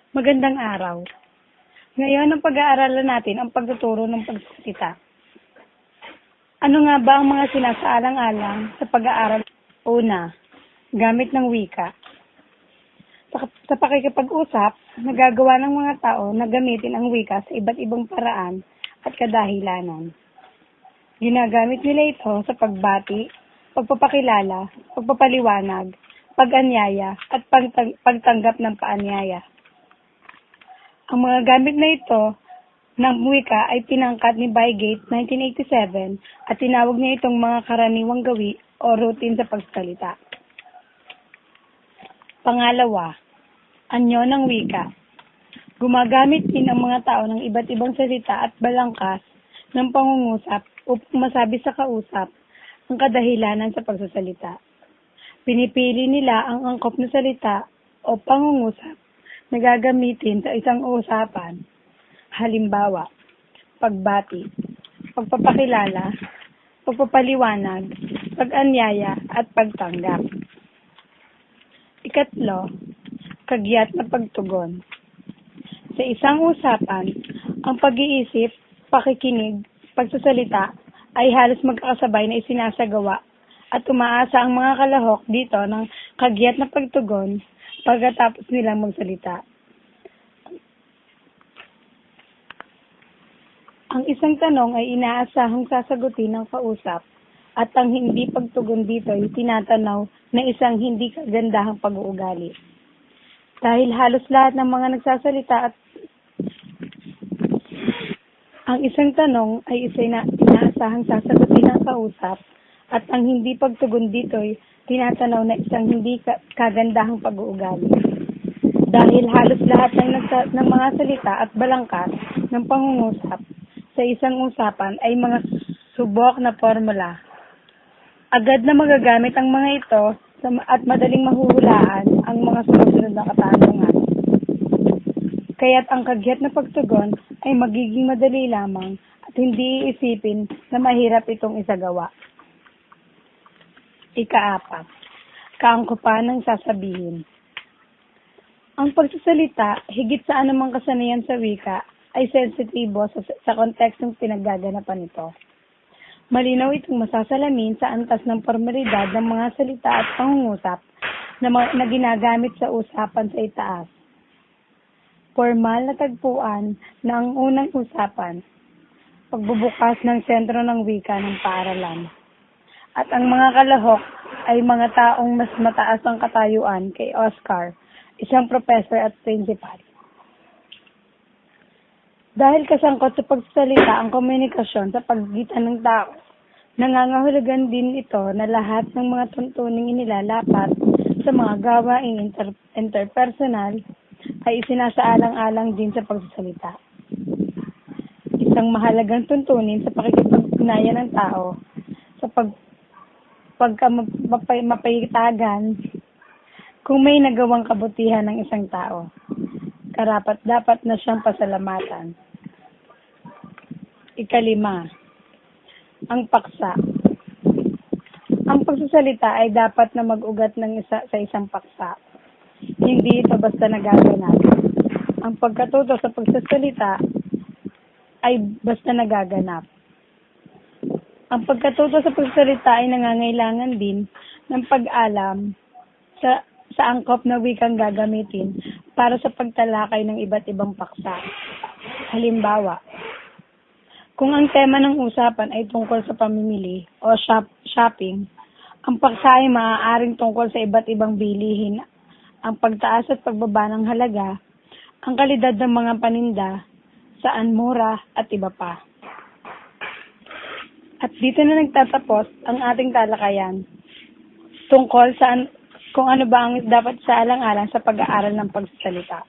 Magandang araw. Ngayon ang pag-aaralan natin ang pagtuturo ng pagsasalita. Ano nga ba ang mga sinasaalang-alang sa pag-aaral? Una, gamit ng wika. Sa pakikipag-usap, nagagawa ng mga tao na gamitin ang wika sa iba't ibang paraan at kadahilanan. Ginagamit nila ito sa pagbati, pagpapakilala, pagpapaliwanag, pag-anyaya at pagtanggap ng paanyaya. Ang mga gamit na ito ng wika ay pinangkat ni Bygate 1987 at tinawag niya itong mga karaniwang gawi o routine sa pagsalita. Pangalawa, anyo ng wika. Gumagamit din ang mga tao ng iba't ibang salita at balangkas ng pangungusap upang masabi sa kausap ang kadahilanan sa pagsasalita. Pinipili nila ang angkop na salita o pangungusap na gagamitin sa isang usapan. Halimbawa, pagbati, pagpapakilala, pagpapaliwanag, pag-anyaya at pagtanggap. Ikatlo, kagyat na pagtugon. Sa isang usapan, ang pag-iisip, pakikinig, pagsasalita ay halos magkakasabay na isinasagawa at umaasa ang mga kalahok dito ng kagyat na pagtugon pagkatapos nilang magsalita. Ang isang tanong ay inaasahang sasagutin ng kausap at ang hindi pagtugon dito ay tinatanaw na isang hindi kagandahang pag-uugali. Dahil halos lahat ng mga nagsasalita at ang isang tanong ay inaasahang sasagutin ng kausap at ang hindi pagtugon dito ay tinatanaw na isang hindi kagandahang pag-uugali. Dahil halos lahat ng mga salita at balangkas ng pangungusap sa isang usapan ay mga subok na formula. Agad na magagamit ang mga ito at madaling mahuhulaan ang mga sumusunod na katanungan. Kaya't ang kagyat na pagtugon ay magiging madali lamang at hindi iisipin na mahirap itong isagawa. Ika-4, kaangkupan ng sasabihin. Ang pagsasalita, higit sa anumang kasanayan sa wika, ay sensitibo sa kontekstong pinaggaganapan nito. Malinaw itong masasalamin sa antas ng formalidad ng mga salita at pangungusap na ginagamit sa usapan sa itaas. Formal na tagpuan na ang unang usapan, pagbubukas ng sentro ng wika ng paaralan. At ang mga kalahok ay mga taong mas mataas ang katayuan kay Oscar, isang professor at principal. Dahil kasangkot sa pagsasalita ang komunikasyon sa pagitan ng tao, nangangahulugan din ito na lahat ng mga tuntuning inilalapat sa mga gawaing interpersonal ay isinasaalang-alang din sa pagsasalita. Isang mahalagang tuntunin sa pakikipag-ugnayan ng tao sa mapaytagan kung may nagawang kabutihan ng isang tao. Karapat-dapat na siyang pasalamatan. Ika-5, ang paksa. Ang pagsasalita ay dapat na mag-ugat sa isang paksa. Hindi ito basta nagaganap. Ang pagkatuto sa pagsasalita ay basta nagaganap. Ang pagkatuto sa pagsasalita ay nangangailangan din ng pag-alam sa angkop na wikang gagamitin para sa pagtalakay ng iba't ibang paksa. Halimbawa, kung ang tema ng usapan ay tungkol sa pamimili o shopping, ang paksa ay maaaring tungkol sa iba't ibang bilihin, ang pagtaas at pagbaba ng halaga, ang kalidad ng mga paninda, saan mura at iba pa. At dito na nagtatapos ang ating talakayan tungkol sa kung ano ba ang dapat sa alang-alang sa pag-aaral ng pagsasalita.